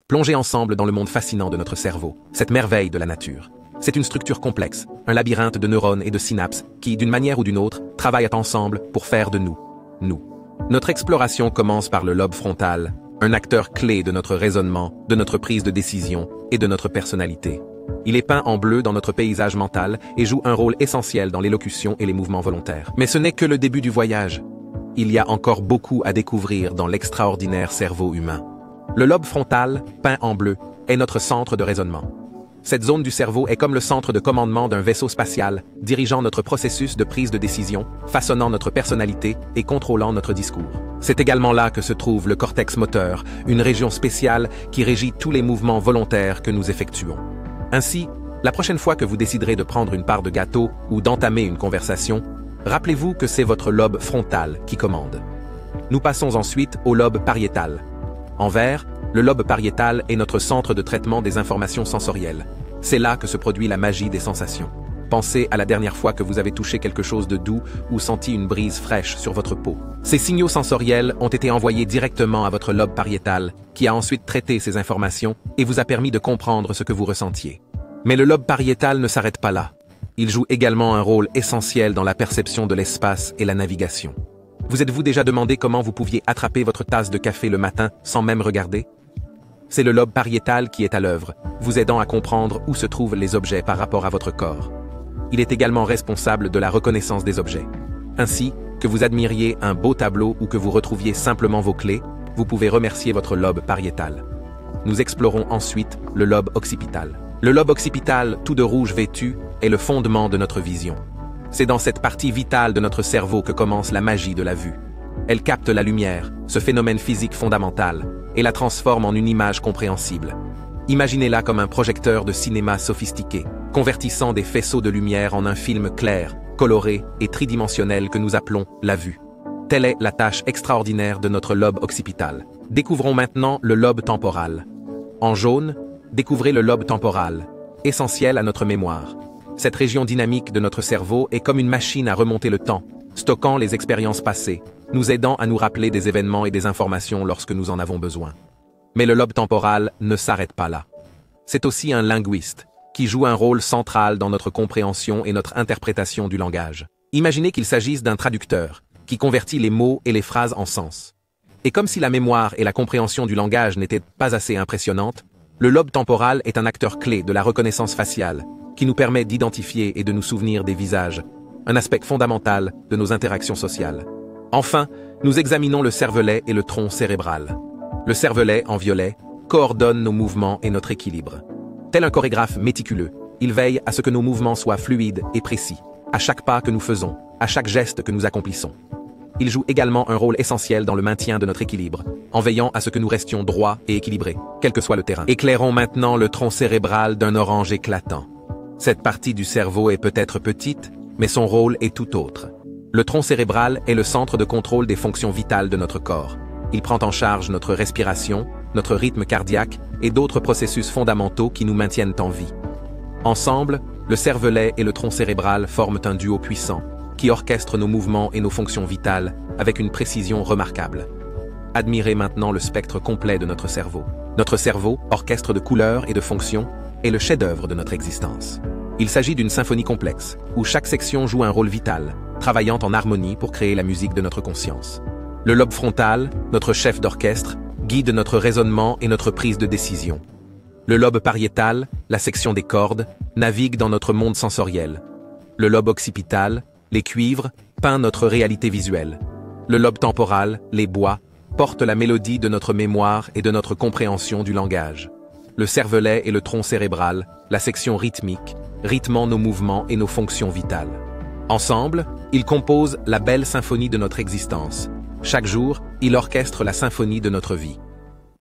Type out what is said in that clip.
Plongez ensemble dans le monde fascinant de notre cerveau, cette merveille de la nature. C'est une structure complexe, un labyrinthe de neurones et de synapses qui, d'une manière ou d'une autre, travaillent ensemble pour faire de nous. Notre exploration commence par le lobe frontal, un acteur clé de notre raisonnement, de notre prise de décision et de notre personnalité. Il est peint en bleu dans notre paysage mental et joue un rôle essentiel dans l'élocution et les mouvements volontaires. Mais ce n'est que le début du voyage. Il y a encore beaucoup à découvrir dans l'extraordinaire cerveau humain. Le lobe frontal, peint en bleu, est notre centre de raisonnement. Cette zone du cerveau est comme le centre de commandement d'un vaisseau spatial, dirigeant notre processus de prise de décision, façonnant notre personnalité et contrôlant notre discours. C'est également là que se trouve le cortex moteur, une région spéciale qui régit tous les mouvements volontaires que nous effectuons. Ainsi, la prochaine fois que vous déciderez de prendre une part de gâteau ou d'entamer une conversation, rappelez-vous que c'est votre lobe frontal qui commande. Nous passons ensuite au lobe pariétal. En vert, le lobe pariétal est notre centre de traitement des informations sensorielles. C'est là que se produit la magie des sensations. Pensez à la dernière fois que vous avez touché quelque chose de doux ou senti une brise fraîche sur votre peau. Ces signaux sensoriels ont été envoyés directement à votre lobe pariétal, qui a ensuite traité ces informations et vous a permis de comprendre ce que vous ressentiez. Mais le lobe pariétal ne s'arrête pas là. Il joue également un rôle essentiel dans la perception de l'espace et la navigation. Vous êtes-vous déjà demandé comment vous pouviez attraper votre tasse de café le matin sans même regarder? C'est le lobe pariétal qui est à l'œuvre, vous aidant à comprendre où se trouvent les objets par rapport à votre corps. Il est également responsable de la reconnaissance des objets. Ainsi, que vous admiriez un beau tableau ou que vous retrouviez simplement vos clés, vous pouvez remercier votre lobe pariétal. Nous explorons ensuite le lobe occipital. Le lobe occipital, tout de rouge vêtu, est le fondement de notre vision. C'est dans cette partie vitale de notre cerveau que commence la magie de la vue. Elle capte la lumière, ce phénomène physique fondamental, et la transforme en une image compréhensible. Imaginez-la comme un projecteur de cinéma sophistiqué, convertissant des faisceaux de lumière en un film clair, coloré et tridimensionnel que nous appelons la vue. Telle est la tâche extraordinaire de notre lobe occipital. Découvrons maintenant le lobe temporal. En jaune, découvrez le lobe temporal, essentiel à notre mémoire. Cette région dynamique de notre cerveau est comme une machine à remonter le temps, stockant les expériences passées, nous aidant à nous rappeler des événements et des informations lorsque nous en avons besoin. Mais le lobe temporal ne s'arrête pas là. C'est aussi un linguiste, qui joue un rôle central dans notre compréhension et notre interprétation du langage. Imaginez qu'il s'agisse d'un traducteur, qui convertit les mots et les phrases en sens. Et comme si la mémoire et la compréhension du langage n'étaient pas assez impressionnantes, le lobe temporal est un acteur clé de la reconnaissance faciale, qui nous permet d'identifier et de nous souvenir des visages, un aspect fondamental de nos interactions sociales. Enfin, nous examinons le cervelet et le tronc cérébral. Le cervelet, en violet, coordonne nos mouvements et notre équilibre. Tel un chorégraphe méticuleux, il veille à ce que nos mouvements soient fluides et précis, à chaque pas que nous faisons, à chaque geste que nous accomplissons. Il joue également un rôle essentiel dans le maintien de notre équilibre, en veillant à ce que nous restions droits et équilibrés, quel que soit le terrain. Éclairons maintenant le tronc cérébral d'un orange éclatant. Cette partie du cerveau est peut-être petite, mais son rôle est tout autre. Le tronc cérébral est le centre de contrôle des fonctions vitales de notre corps. Il prend en charge notre respiration, notre rythme cardiaque et d'autres processus fondamentaux qui nous maintiennent en vie. Ensemble, le cervelet et le tronc cérébral forment un duo puissant, qui orchestre nos mouvements et nos fonctions vitales avec une précision remarquable. Admirez maintenant le spectre complet de notre cerveau. Notre cerveau, orchestre de couleurs et de fonctions, est le chef-d'œuvre de notre existence. Il s'agit d'une symphonie complexe, où chaque section joue un rôle vital, travaillant en harmonie pour créer la musique de notre conscience. Le lobe frontal, notre chef d'orchestre, guide notre raisonnement et notre prise de décision. Le lobe pariétal, la section des cordes, navigue dans notre monde sensoriel. Le lobe occipital, les cuivres, peint notre réalité visuelle. Le lobe temporal, les bois, porte la mélodie de notre mémoire et de notre compréhension du langage. Le cervelet et le tronc cérébral, la section rythmique, rythmant nos mouvements et nos fonctions vitales. Ensemble, ils composent la belle symphonie de notre existence. Chaque jour, ils orchestrent la symphonie de notre vie.